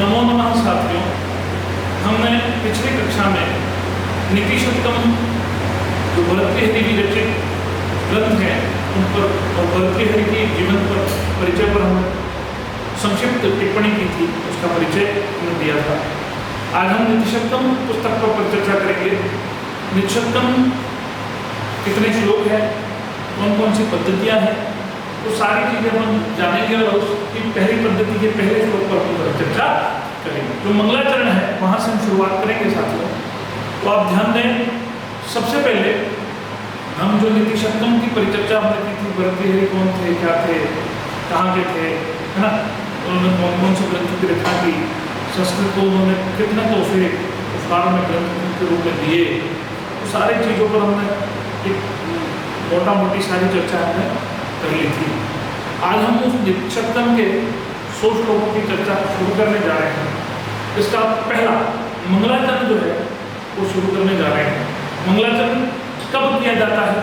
नमो नमः साथियों। हमने पिछली कक्षा में नीति शतकम जो भर्तृहरि की रचित ग्रंथ हैं उन पर और भर्तृहरि के जीवन पर परिचय पर हमने संक्षिप्त टिप्पणी की थी, उसका परिचय हमने दिया था। आज हम नीति शतकम पुस्तक पर चर्चा करेंगे। नीति शतकम कितने श्लोक हैं, कौन कौन सी पद्धतियाँ हैं, तो सारी चीज़ें हम जानेंगे और उसकी पहली पद्धति के पहले श्लोक पर हम चर्चा करेंगे। जो मंगलाचरण है वहाँ से हम शुरुआत करेंगे साथियों। तो आप ध्यान दें, सबसे पहले हम जो नीति शतकम की परिचर्चा हमने की थी, भर्तृहरि कौन थे, क्या थे, कहाँ के थे, है ना, उन्होंने कौन कौन से ग्रंथों की रचना की, संस्कृत को उन्होंने कितने तोहफे उपहार में ग्रंथ के रूप में दिए, तो सारी चीज़ों पर हमने एक मोटा मोटी सारी चर्चा हमने कर ली थी। आज हम उस नीति शतकम के 100 श्लोकों की चर्चा शुरू करने जा रहे हैं। इसका पहला मंगलाचरण जो है वो शुरू करने जा रहे हैं। मंगलाचरण कब किया जाता है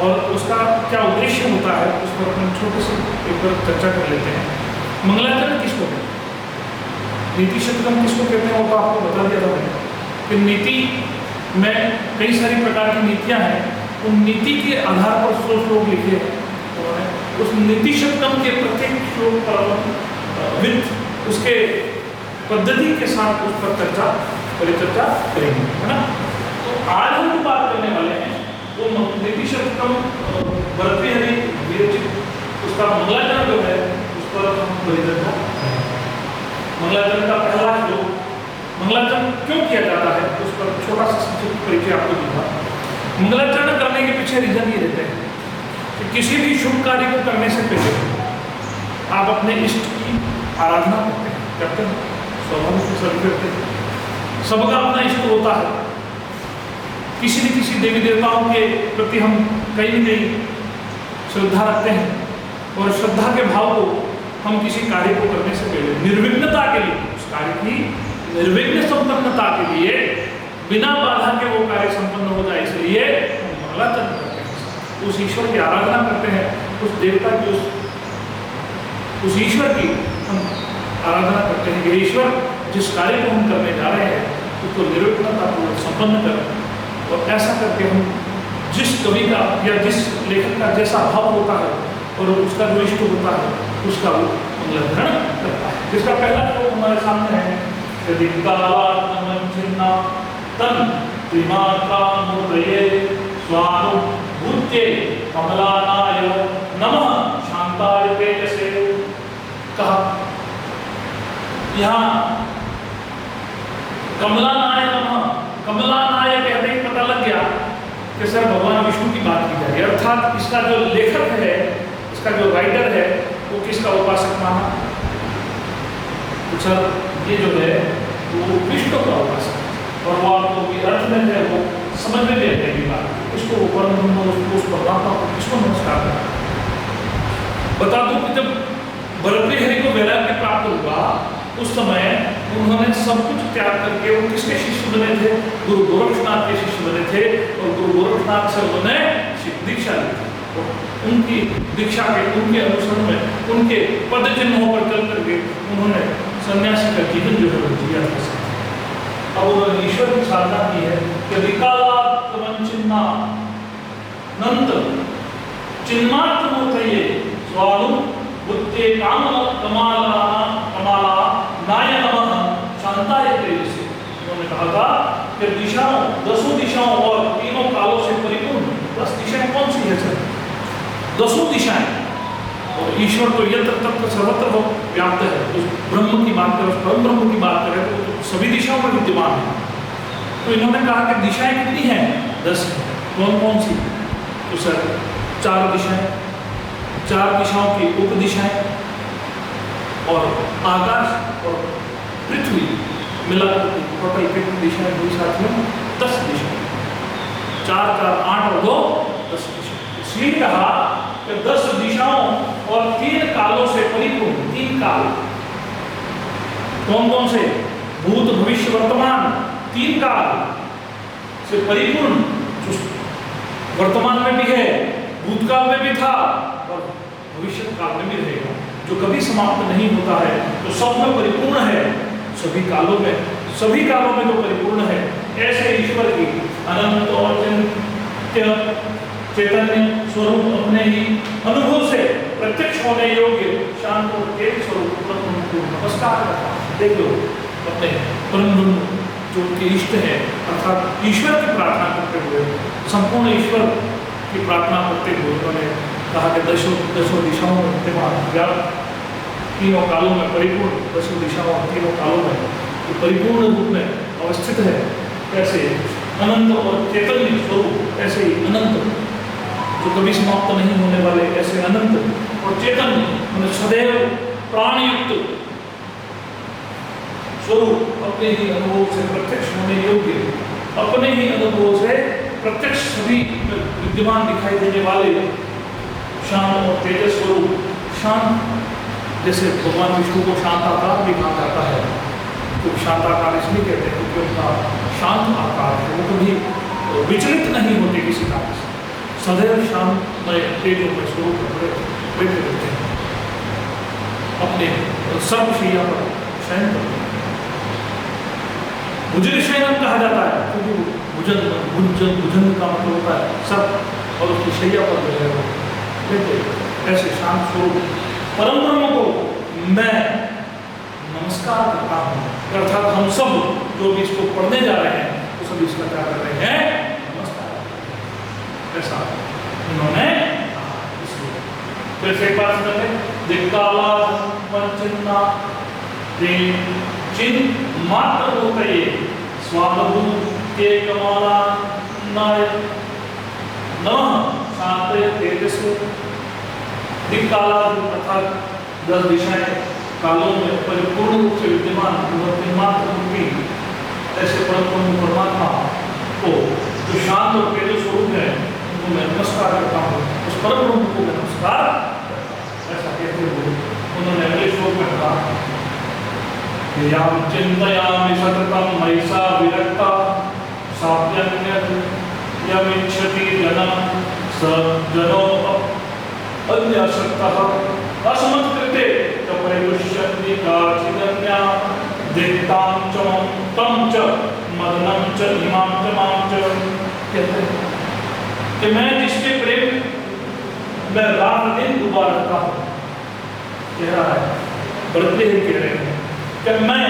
और उसका क्या उद्देश्य होता है, उस पर हम छोटे से एक बार चर्चा कर लेते हैं। मंगलाचरण किसको कहते हैं, नीति शतकम किसको कहते हैं, वो तो आपको बता दिया था मैंने कि नीति में कई सारी प्रकार की नीतियाँ हैं। उन नीति के आधार पर 100 श्लोक लिखे हैं उन्होंने। उस नीति शतकम के प्रत्येक श्लोक पर विद उसके पद्धति के साथ उस पर परिचर्चा करेंगे, है ना। तो आज हम जो बात करने वाले हैं वो नीति शतकम भर्तृहरि विरचित उसका मंगलाचरण जो है उस पर हम परिचर्चा करेंगे। मंगलाचरण का पहला श्लोक, मंगलाचरण क्यों किया जाता है उस पर छोटा सा संक्षिप्त परिचय आपको दूंगा। मंगलाचरण करने के पीछे रीजन ये रहते हैं कि किसी भी शुभ कार्य को करने से पहले आप अपने इष्ट की आराधना करते हैं, स्वाभाविक से सभी करते हैं, सबका अपना इष्ट होता है। किसी न किसी देवी देवताओं के प्रति हम कहीं न कहीं श्रद्धा रखते हैं और श्रद्धा के भाव को हम किसी कार्य को करने से पहले निर्विघ्नता के लिए, उस कार्य की निर्विघ्न संपन्नता के लिए, बिना बाधा के वो कार्य संपन्न हो जाए, इसलिए हम मंगलाचरण करते हैं, उस ईश्वर की आराधना करते हैं, उस देवता की उस ईश्वर की हम आराधना करते हैं कि ईश्वर जिस कार्य को हम करने जा रहे हैं उसको निर्विघ्नतापूर्वक संपन्न करें। और ऐसा करके हम जिस कवि का या जिस लेखक का जैसा भाव होता है और उसका जो इष्ट होता है उसका वो मंगलाचरण करता है। जिसका पहला श्लोक हमारे सामने है, यदि कालात्मचिन्ना तन त्रिमात्रामूर्तये स्वानुभूत्ये कमलानाय नमः शांताय तेजसे। कहा यहाँ कमलानाय नमः, कमलानाय कहते ही पता लग गया कि सर भगवान विष्णु की बात की जा रही है, अर्थात इसका जो लेखक है, इसका जो राइटर है वो किसका उपासक माना, तो सर ये जो है वो विष्णु का उपासक, और वो आपको अर्थ में है वो समझ में भी आते हैं बात, इसको उस परमात्मा को किसको नमस्कार करना। बता दूं कि जब भर्तृहरि को वैराग्य प्राप्त हुआ उस समय उन्होंने सब कुछ त्याग करके वो किसके शिष्य बने थे, गुरु गोरक्षनाथ के शिष्य बने थे, और गुरु गोरक्षनाथ से उन्होंने दीक्षा ली थी। उनकी दीक्षा के, उनके अनुसरण में, उनके पद चिन्हों पर चल करके उन्होंने सन्यासी का जीवन जो है वो जिया था। अब उन्होंने ईश्वर की साधना की है कि विकालात्मचिन्ना नंत चिन्मात्रमूर्तये स्वानुभूत्ये कमला नाय नमः शांताय तेजसे। उन्होंने कहा था कि दिशाओं, 10 दिशाओं और तीनों कालों से परिपूर्ण 10 दिशाएं कौन सी है सर, 10 दिशाएं, और ईश्वर तो यत्र तत्र सर्वत्र व्याप्त है। उस ब्रह्म की बात करें, उस परम ब्रह्म की बात करें तो सभी दिशाओं में विद्यमान है। तो इन्होंने कहा कि दिशाएं कितनी हैं, 10 हैं। कौन कौन सी, तो सर 4 दिशाएं, 4 दिशाओं की उप दिशाएं और आकाश और पृथ्वी मिलाकर टोटल कितनी दिशाएं हुई साथियों, 10 दिशाएं। 4 4 8 और 2 10 दिशाएं। इसलिए कहा कि 10 दिशाओं और 3 कालों से परिपूर्ण, 3 काल कौन कौन से, भूत भविष्य वर्तमान, 3 काल से परिपूर्ण, जो वर्तमान में भी है, भूतकाल में भी था और भविष्य काल में भी रहेगा, जो कभी समाप्त नहीं होता है, जो सब में परिपूर्ण है, सभी कालों में जो परिपूर्ण है, ऐसे ईश्वर की अनंत और चैतन्य स्वरूप अपने ही अनुभव से प्रत्यक्ष होने योग्य शांत और तेज स्वरूप परम को नमस्कार करता हूं। देखो अपने परम ब्रह्म जो उनके इष्ट है अर्थात ईश्वर की प्रार्थना करते हुए, संपूर्ण ईश्वर की प्रार्थना करते हुए उन्होंने कहा कि दसों दिशाओं में विद्यमान व्याप्त, तीनों कालों में परिपूर्ण, दसों दिशाओं तीनों कालों में तो परिपूर्ण रूप में अवस्थित है। ऐसे अनंत और चैतन्य स्वरूप, ऐसे ही अनंत जो कभी समाप्त नहीं होने वाले, ऐसे अनंत और चैतन्य मतलब सदैव प्राणयुक्त स्वरूप अपने ही अनुभव से प्रत्यक्ष होने योग्य, अपने ही अनुभव से प्रत्यक्ष सभी विद्यमान दिखाई देने वाले शांत और तेजस स्वरूप। शांत जैसे भगवान विष्णु को शांत आकार भी कहा जाता है, तो शांत आकार इसलिए कहते हैं क्योंकि उनका शांत आकार है, वो कभी विचलित नहीं होते किसी कार्य से, सदैव शांतमय तेजों में स्वरूप बैठे रहते हैं, अपने सर्वशैया पर शयन करते हैं। भुजन शयन कहा जाता है क्योंकि भुजन का मतलब होता है सब, और उसकी शैया पर जो है वो बैठे। ऐसे शांत स्वरूप परम ब्रह्म को मैं नमस्कार करता हूँ, अर्थात हम सब जो भी इसको पढ़ने जा रहे हैं वो सब इसका क्या कर रहे हैं, नमस्कार। ऐसा उन्होंने फिर से एक बात करते दिक्काला पंचन्ना चिन्ह मात्र होते स्वादभू के कमाला नाय नमः शांत तेजस्व। दिक्काला अर्थात 10 दिशाएं कालों में परिपूर्ण रूप से विद्यमान मात्र मूर्ति, ऐसे परम परमात्मा को जो शांत और तेज स्वरूप है उनको मैं नमस्कार करता हूँ, उस परम ब्रह्म को मैं नमस्कार। ऐसा कहते हुए उन्होंने अगले श्लोक में कहा कि याम चिंतयामि सततं मयिषा विरक्ता साप्यन्यत् यमिच्छति जनः स जनो अन्यशक्तः अस्मत्कृते च परिदुष्यन्ति काचिदन्या दिक्तां च तं च मदनं च इमां च मां च। कहते हैं कि मैं जिसके प्रेम में रात दिन डूबा रहता हूँ, कह रहा है बढ़ते ही कह रहे हैं कि मैं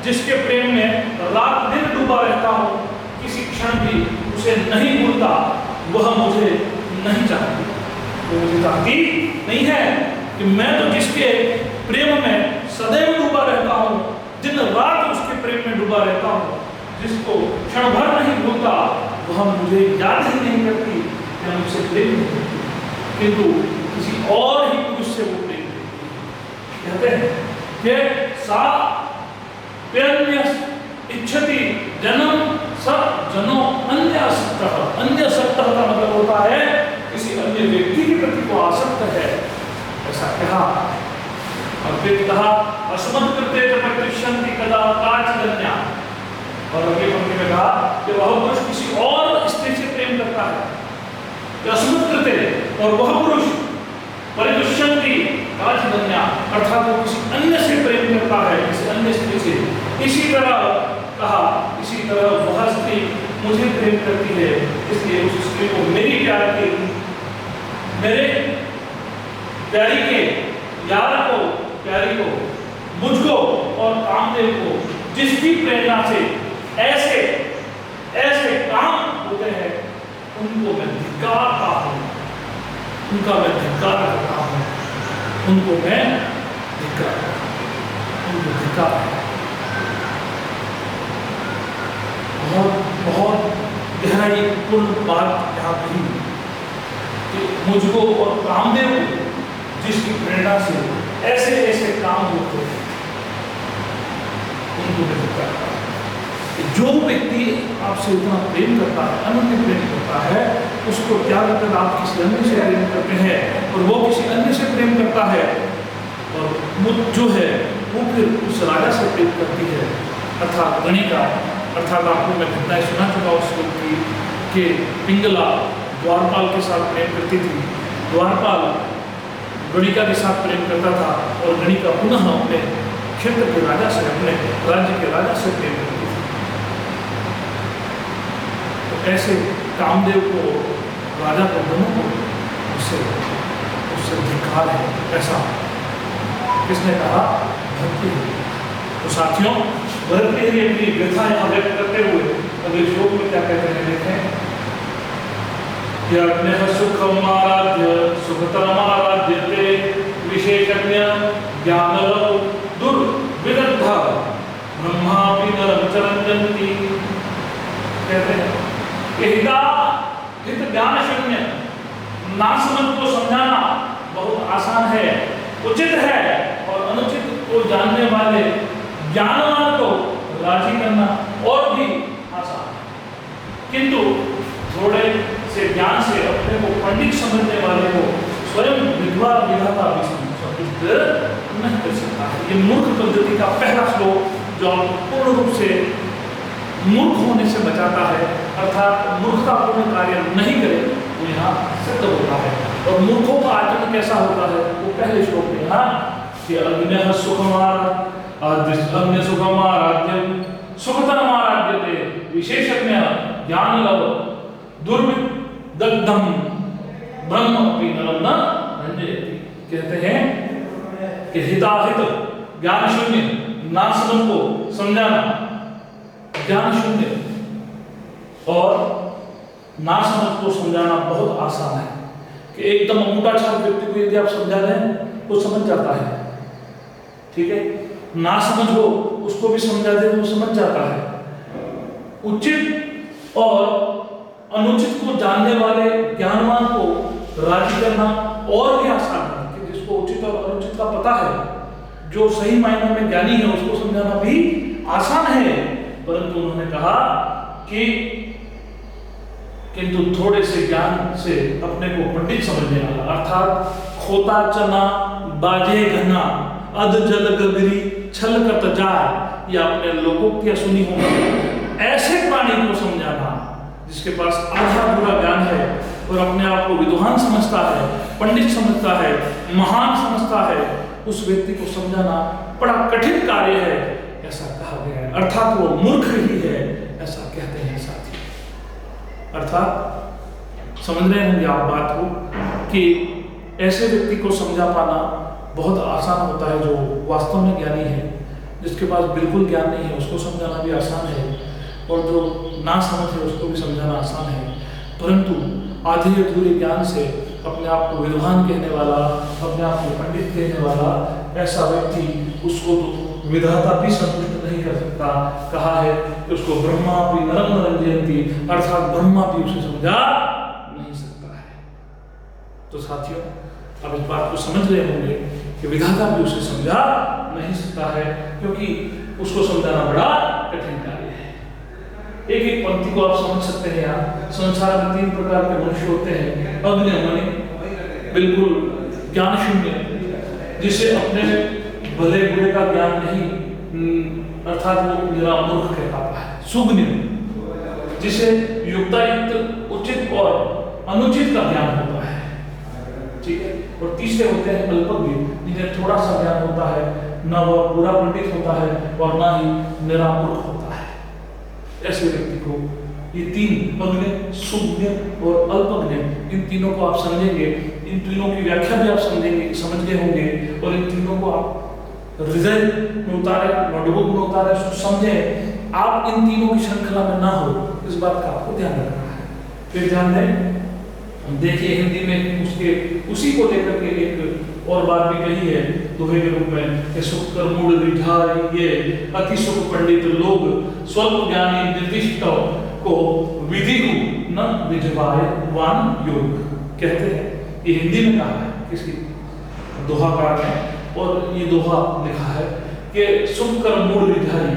जिसके प्रेम में रात दिन डूबा रहता हूँ, किसी क्षण भी उसे नहीं भूलता, वह मुझे नहीं चाहती, वो मुझे चाहती नहीं है। कि मैं तो जिसके प्रेम में सदैव डूबा रहता हूँ, दिन रात उसके प्रेम में डूबा रहता हूँ, जिसको क्षण भर नहीं भूलता, वह मुझे याद ही नहीं करती, मैं उनसे प्रेम नहीं करती, किंतु किसी और ही पुरुष से वो प्रेम करती। कहते हैं कि सा प्यन्य इच्छति जनम सब जनो अन्यसक्तः। अन्यसक्तः का मतलब होता है किसी अन्य व्यक्ति के प्रति को आसक्त है, ऐसा कहा। और फिर कहा अस्मत्कृते च परिदुष्यन्ति कदा काचिदन्या, और अगले पंक्ति में कहा कि वह पुरुष किसी और स्त्री से प्रेम करता है, अस्मत्कृते, और वह पुरुष परिदुष्यन्ति काचिदन्या अर्थात वो किसी अन्य से प्रेम करता है, किसी अन्य स्त्री से। इसी तरह कहा, इसी तरह वह स्त्री मुझे प्रेम करती है, इसलिए उस स्त्री को मेरी प्यार की, मेरे प्यारी के यार को, प्यारी को, मुझको और कामदेव को जिसकी प्रेरणा से ऐसे ऐसे काम होते हैं उनको मैं धिक्कारता हूँ, उनका मैं धिक्कार करता हूँ, उनको मैं धिक्कार, उनको धिक्कार। बहुत गहराई पूर्ण बात यहाँ कही कि मुझको और कामदेव को जिसकी प्रेरणा से ऐसे ऐसे काम होते हैं उनको मैं धिक्कार करता हूं। जो व्यक्ति आपसे इतना प्रेम करता है, अनन्य प्रेम करता है, उसको त्याग कर आप किसी अन्य से प्रेम करते हैं और वो किसी अन्य से प्रेम करता है, और मुझ जो है वो फिर उस राजा से प्रेम करती है, अर्थात गणिका। अर्थात आपको मैं घटनाएं सुना चुका उस की कि पिंगला द्वारपाल के साथ प्रेम करती थी, द्वारपाल गणिका के साथ प्रेम करता था, और गणिका पुनः अपने क्षेत्र के राजा से, अपने राज्य के राजा से प्रेम करती थी। तो ऐसे कामदेव को, राजा को, दोनों को उससे धिक्कार है। ऐसा किसने कहा? भर्तृहरि। तो साथियों, भर्तृहरि अपनी व्यथा यहाँ व्यक्त करते हुए अगले श्लोक में क्या कहते हैं, देखें। यज्ञ सुखमाराध्य सुखतरमाराध्यते विशेषज्ञ ज्ञानलव दुर्विदग्धा ब्रह्मापि नरं चरन्ति। कहते हैं कि हित ज्ञान शून्य नासमझ को समझाना बहुत आसान है, उचित है, और अनुचित को जानने वाले ज्ञानवान को राजी करना और भी आसान है। किंतु थोड़े से ज्ञान से अपने को पंडित समझने वाले को स्वयं विधवा विधाता भी संतुष्ट नहीं कर सकता है। ये मूर्ख पद्धति का पहला श्लोक जो पूर्ण रूप से मूर्ख होने से बचाता है, अर्थात मूर्खतापूर्ण कार्य नहीं करे, वो यहाँ सिद्ध होता है। और मूर्खों का आचरण कैसा होता है वो पहले श्लोक में यहाँ कि अग्न्यः सुखमाराध्य सुखतरमाराध्यते विशेषज्ञ ज्ञानलव दुर्विदग्धं ब्रह्मपि नरं न रंजयति। कहते हैं कि हिताहित ज्ञान शून्य नासमझ को समझाना, ज्ञान शून्य और नासमझ को समझाना बहुत आसान है। कि एकदम अंगूठाछाप व्यक्ति को यदि आप समझा दें तो समझ जाता है, ठीक है। नासमझ हो उसको भी समझा दें तो समझ जाता है। उचित और अनुचित को जानने वाले ज्ञानवान को राजी करना और भी आसान है, कि जिसको उचित और अनुचित का पता है, जो सही मायनों में ज्ञानी है, उसको समझाना भी आसान है। परंतु उन्होंने कहा कि किंतु थोड़े से ज्ञान से अपने को पंडित समझने वाला, अर्थात खोता चना बाजे घना अध जल गगरी छल कत जाय, या अपने लोकोक्तियां सुनी होंगी, ऐसे प्राणी को समझाना जिसके पास आधा पूरा ज्ञान है और अपने आप को विद्वान समझता है, पंडित समझता है, महान समझता है, उस व्यक्ति को समझाना बड़ा कठिन कार्य है, ऐसा कहा गया है। अर्थात वो मूर्ख ही है, ऐसा कहते हैं साथी। अर्थात समझ रहे होंगे आप बात को कि ऐसे व्यक्ति को समझा पाना बहुत आसान होता है जो वास्तव में ज्ञानी है। जिसके पास बिल्कुल ज्ञान नहीं है उसको समझाना भी आसान है, और जो ना समझ है उसको भी समझाना आसान है। परंतु आधे अधूरे ज्ञान से अपने आप को विद्वान कहने वाला, अपने आप को पंडित कहने वाला ऐसा व्यक्ति, उसको तो विधाता भी संतुष्ट नहीं कर सकता। कहा है कि उसको ब्रह्मा भी नरं न रंजयति, अर्थात ब्रह्मा भी उसे समझा नहीं सकता है। तो साथियों, अब इस बात को समझ रहे होंगे कि विधाता भी उसे समझा नहीं सकता है, क्योंकि उसको समझाना बड़ा कठिन कार्य है। एक एक पंक्ति को आप समझ सकते हैं। यहाँ संसार में 3 प्रकार के मनुष्य होते हैं। अज्ञानी, बिल्कुल ज्ञान शून्य, जिसे अपने भले बुरे का ज्ञान नहीं, अर्थात वो निरा मूर्ख कह पाता है। सुज्ञ, जिसे युक्तायुक्त उचित और अनुचित का ज्ञान होता है, ठीक है। और तीसरे होते हैं अल्पज्ञ, जिन्हें थोड़ा सा ज्ञान होता है, न वह पूरा पंडित होता है और न ही निरा मूर्ख होता है। ऐसे व्यक्ति को ये 3 अज्ञ, सुज्ञ और अल्पज्ञ, इन तीनों को आप समझेंगे, इन तीनों की व्याख्या भी आप समझेंगे, समझ गए होंगे, और इन तीनों को आप हृदय में उतारे, नोटबुक में उतारे, समझें। आप इन तीनों की श्रृंखला में ना हो, इस बात का आपको ध्यान रखना है। फिर ध्यान दें, देखिए हिंदी में उसके उसी को लेकर के एक और बात भी कही है दोहे के रूप में कि सुख कर मूड रिझाए ये अति सुख पंडित लोग, स्वल्प ज्ञानी निर्दिष्ट को विधि न रिझवाए वान योग। कहते हैं ये हिंदी में कहा है किसी दोहाकार ने, और ये दोहा लिखा है कि सुख कर मूड रिझाई।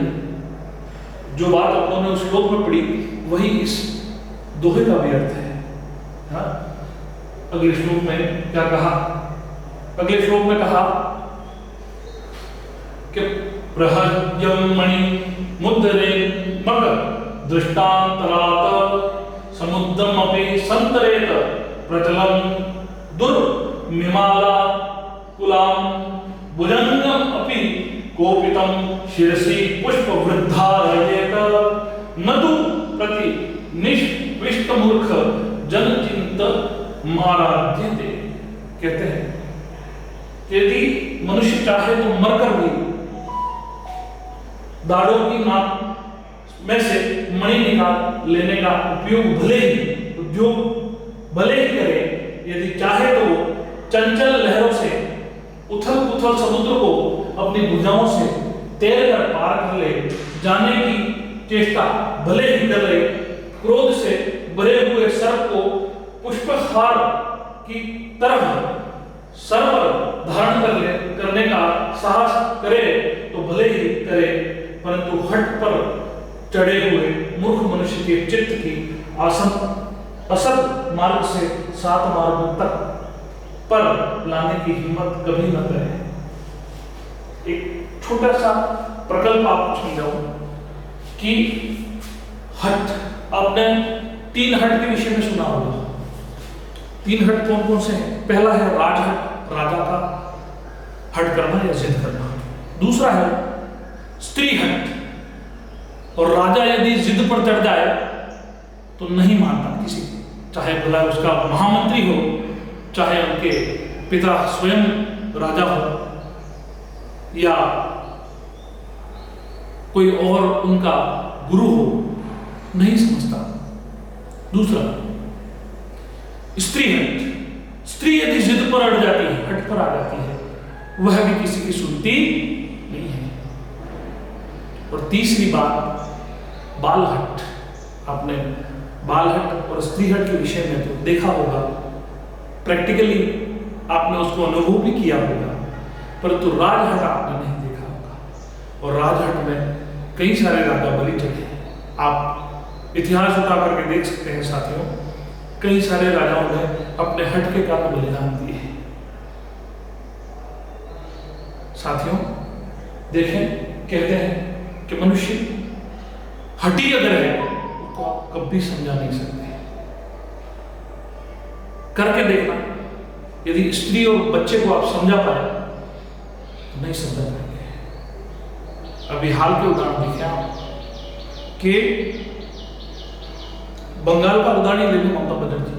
जो बात अपनों ने उस श्लोक में पढ़ी वही इस दोहे का भी अर्थ है। हाँ? अगले श्लोक में क्या कहा? अगले श्लोक में कहा कि प्रहर्यं मणि मुद्रे मकर दृष्टांतरात समुद्रमपि संतरेत प्रचलं दुर्मिमाला कुलाम भुजंगम अपि कोपितम शिरसि पुष्प वृद्धारयेत नदु प्रति निष्विष्ट मूर्ख जन चिंत माराध्यते। कहते हैं यदि मनुष्य चाहे तो मरकर भी दाढ़ों की नाक में से मणि निकाल लेने का उद्योग भले ही करे, यदि चाहे तो चंचल लहरों से उथल पुथल समुद्र को अपनी भुजाओं से तैर कर पार कर ले, जाने की चेष्टा भले ही कर ले, क्रोध से भरे हुए सर्प को पुष्पहार की तरह सर पर धारण करने का साहस करे तो भले ही करे, परंतु हट पर चढ़े हुए मूर्ख मनुष्य के चित्त की असत मार्ग से सात मार्गों तक पर लाने की हिम्मत कभी न करे। एक छोटा सा प्रकल्प आपको समझाऊं कि हट, आपने 3 हट के विषय में सुना होगा। 3 हट कौन कौन से हैं? पहला है राजहट, राजा का हट करना या जिद करना। दूसरा है स्त्री हट, और राजा यदि जिद पर चढ़ जाए तो नहीं मानता किसी, चाहे भला उसका महामंत्री हो, चाहे उनके पिता स्वयं राजा हो, या कोई और उनका गुरु हो, नहीं समझता। दूसरा स्त्री हट, स्त्री यदि जिद पर अड़ जाती है, हट पर आ जाती है, वह भी किसी की सुनती नहीं है। और तीसरी बात बाल हट। आपने बाल हट और स्त्री हट के विषय में तो देखा होगा, प्रैक्टिकली आपने उसको अनुभव भी किया होगा, परंतु राजहट आपने नहीं देखा होगा। और राजहट में कई सारे राजा बलि चढ़े। आप इतिहास उठा करके देख सकते हैं साथियों, कई सारे राजाओं ने अपने हट के कारण बलिदान दिए हैं। साथियों देखें, कहते हैं कि मनुष्य हठी अगर है तो आप कभी समझा नहीं सकते। करके देखना, यदि स्त्री और बच्चे को आप समझा पाए तो नहीं समझा पाएंगे। अभी हाल के उदाहरण देखें आप कि बंगाल का उदाहरण ले लें, ममता बनर्जी,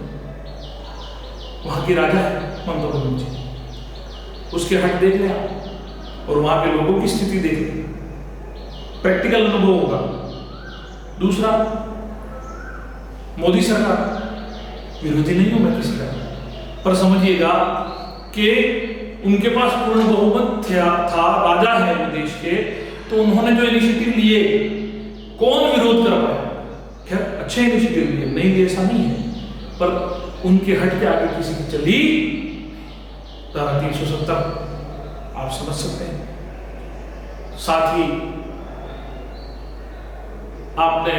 वहां की राजा है ममता बनर्जी, उसके हट देख लें आप और वहां के लोगों की स्थिति देख लें, प्रैक्टिकल अनुभव होगा। दूसरा, मोदी सरकार, विरोधी नहीं हूं मैं किसी का, पर समझिएगा कि उनके पास पूर्ण बहुमत था, राजा है वो देश के, तो उन्होंने जो इनिशिएटिव लिए कौन विरोध कर पाया? खैर अच्छे इनिशिएटिव लिए, नहीं लिए ऐसा नहीं है, पर उनके हट के आगे किसी की चली धारा 370 आप समझ सकते हैं। साथ ही आपने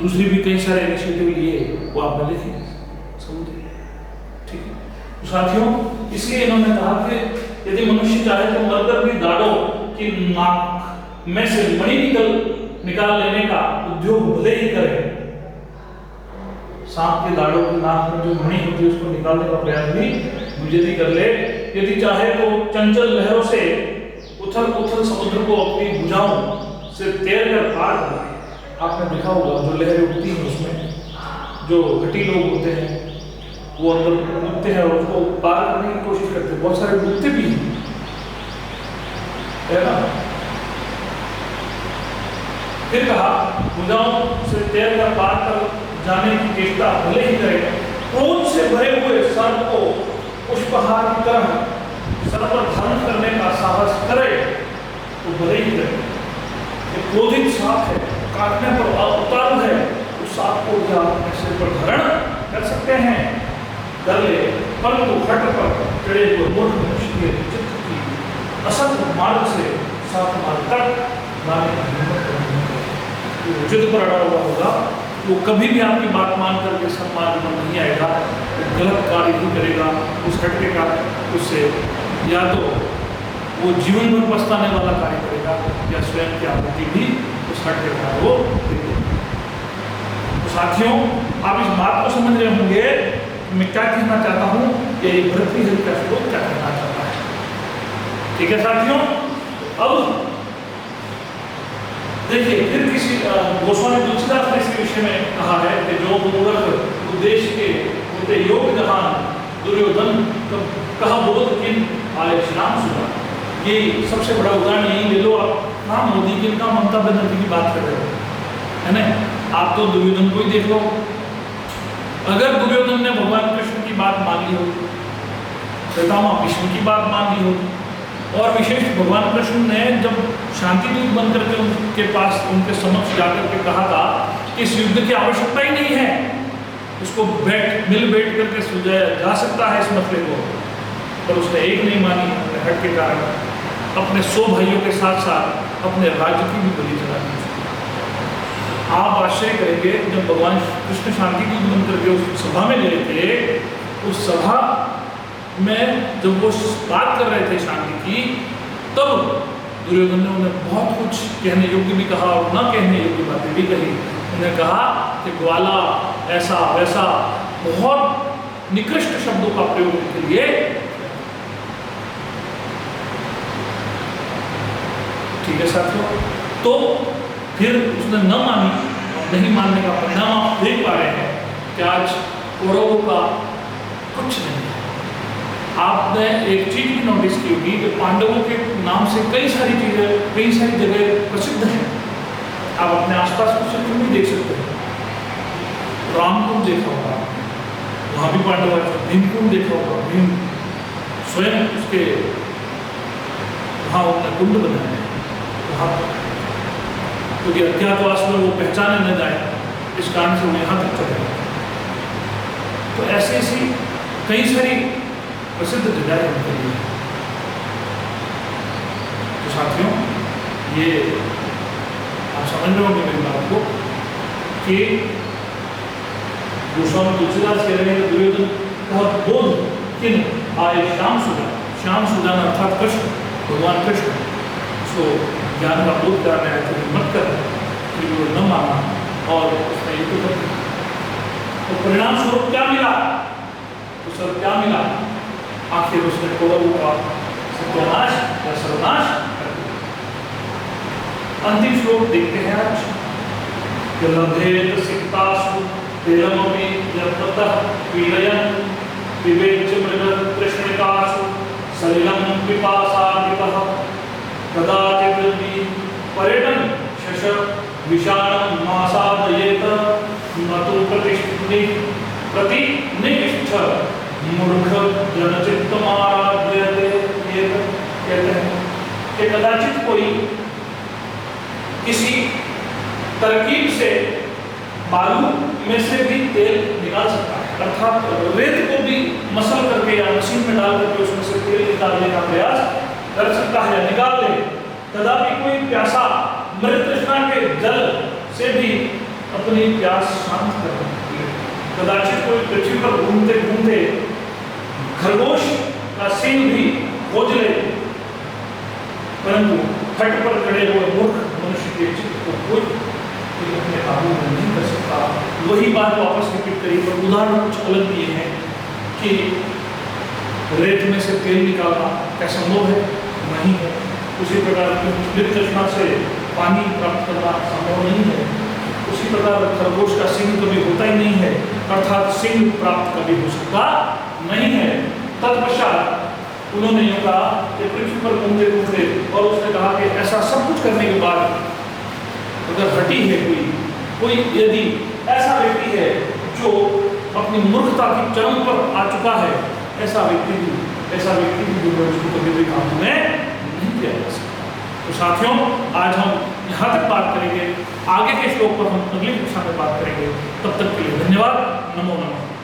दूसरी भी कई सारे इनिशिएटिव लिए, वो आपने लिखे, समझे, ठीक है। तो साथियों, इसलिए इन्होंने कहा कि यदि मनुष्य चाहे तो मरकर भी दाढ़ों की नाक में से मणि निकाल लेने का उद्योग भले ही करे। सांप के दाढ़ों की नाक में जो मणि होती है उसको निकालने का प्रयास भी मुझे कर ले। यदि चाहे तो चंचल लहरों से उथल पुथल समुद्र को अपनी भुजाओं से तैर कर पार कर। आपने देखा होगा जो लहरें उठती हैं उसमें जो हठी लोग होते हैं वो अंदर डूबते हैं और उसको पार करने की कोशिश करते हैं, बहुत सारे डूबते भी हैं, है ना। फिर कहा भुजाओं से तैर कर पार कर जाने की चेष्टा भले ही करे, क्रोध से भरे हुए सर्प को पुष्पहार की तरह सर पर धारण करने का साहस करे तो भले ही करे। क्रोधित सांप है, काटने पर उतारू है, उस सांप को क्या अपने सिर पर धारण कर सकते हैं, कर ले, परंतु हट पर चढ़े हुए मूर्ख मनुष्य के चित्त की असत मार्ग से सात मार्ग तक लाने की हिम्मत करनी। जिद पर अड़ा हुआ होगा वो कभी भी आपकी बात मान करके सन्मार्ग पर नहीं आएगा, वो गलत कार्य ही करेगा। उस हटके का उससे या तो वो जीवन भर पछताने वाला कार्य करेगा या स्वयं की आहुति भी उस हटके का वो देगा। तो साथियों, आप इस बात को समझ रहे होंगे मैं क्या कहना चाहता हूँ, ये भर्तृहरि का श्लोक क्या कहना चाहता है। ठीक है साथियों, देखिए फिर किसी गोस्वामी तुलसीदास ने इस विषय में कहा है कि जो मूर्ख उद्देश्य के होते योग जहान दुर्योधन कहा बोध किन आए श्याम सुना। ये सबसे बड़ा उदाहरण यही ले लो आप। हाँ, मोदी किन का ममता बनर्जी की बात कर रहे हो, है ना? आप तो दुर्योधन को ही देख लो। अगर दुर्योधन ने भगवान कृष्ण की बात मान ली होगी, पितामह भीष्म की बात मान ली होगी, और विशेष भगवान कृष्ण ने जब शांति दूत बनकर के उनके पास उनके समक्ष जाकर के कहा था कि इस युद्ध की आवश्यकता ही नहीं है, इसको मिल बैठ करके सुलझाया जा सकता है इस मसले को, पर उसने एक नहीं मानी। अपने हट के कारण अपने 100 भाइयों के साथ साथ अपने राज्य की भी बलि चढ़ा दी। आप आश्चर्य करेंगे, जब भगवान कृष्ण शांति दूत बनकर के उस सभा में गए थे, उस सभा में जब वो बात कर रहे थे शांति की, तब दुर्योधन ने उन्हें बहुत कुछ कहने योग्य भी कहा और न कहने योग्य बातें भी कही। उन्हें कहा कि ग्वाला, ऐसा वैसा, बहुत निकृष्ट शब्दों का प्रयोग के लिए। ठीक है साथियों, तो फिर उसने न मानी, नहीं मानने का परिणाम आप देख पा रहे हैं कि आज कौरवों का कुछ नहीं है। आपने एक चीज भी नोटिस की होगी कि पांडवों के नाम से कई सारी चीजें, कई सारी जगह प्रसिद्ध हैं। आप अपने आसपास कुछ भी देख सकते हैं। रामकुंड देखा होगा, वहां भी पांडव है। भीमकुंड देखा होगा, भीम स्वयं उसके वहां उन्होंने कुंड बनाए हैं, वहां क्योंकि अज्ञातवास में वो पहचाने न जाए, इस कारण से वो यहाँ तक चले। तो ऐसी ऐसी कई सारी प्रसिद्ध जगह है उनके लिए। तो साथियों, ये आप समझ रहे होंगे मेरी बात को कि गोस्वामी तुलसीदास कह रहे हैं दुर्योधन का बोध किन आए श्याम सुजान। श्याम सुजान अर्थात कृष्ण, भगवान कृष्ण। उसको ज्ञान का बोध कराने आए थे, मत कर कि वो न माना और उसने युद्ध कर दिया। तो परिणाम स्वरूप क्या मिला? तो सर क्या मिला? आखिर उसने कौरवों का सत्यानाश या सर्वनाश कर दिया। अंतिम श्लोक देखते हैं आज। लभेत सिक्तासु तेलमपि यत्ततः पीडयन् विवेच्य मृग तृष्णिकासु सलिलं पिपासादितः कदाचित् पर्यटन शश विषाणं मासादयेत न तु प्रतिनिष्ठ मूर्ख जनचित्तमाराध्यते। ये कहते हैं कि कदाचित कोई किसी तरकीब से बालू में से भी तेल निकाल सकता है, अर्थात रेत को भी मसल करके या मशीन में डाल करके उसमें से तेल निकालने का प्रयास कर सकता है या निकाल ले। कदापि कोई प्यासा मृत तृष्णा के जल से भी अपनी प्यास शांत कर सकती है। कदाचित कोई पृथ्वी पर घूमते घूमते खरगोश का सींग भी खोज ले, परंतु खट पर खड़े हुए मूर्ख मनुष्य के चित्त को कोई अपने काबू में नहीं कर सकता। वही बात वापस रिपीट करी, पर उदाहरण कुछ अलग दिए हैं कि रेत में से तेल निकालना क्या संभव है? नहीं है। उसी प्रकार मृत तृष्णा से पानी प्राप्त करना संभव नहीं है। उसी प्रकार खरगोश का सिंह कभी होता ही नहीं है, अर्थात सिंह प्राप्त कभी हो सकता नहीं है। तत्पश्चात उन्होंने यूँ कहा कि पृथ्वी पर घूमते घूमते, और उसने कहा कि ऐसा सब कुछ करने के बाद अगर हटी है कोई यदि ऐसा व्यक्ति है जो अपनी मूर्खता की चरम पर आ चुका है, ऐसा व्यक्ति भी जो है उसको कभी भी काम में नहीं किया जा सकता। तो साथियों, आज हम यहाँ तक बात करेंगे, आगे के श्लोक पर हम अगली कक्षा में बात करेंगे। तब तक के लिए धन्यवाद। नमो नमः।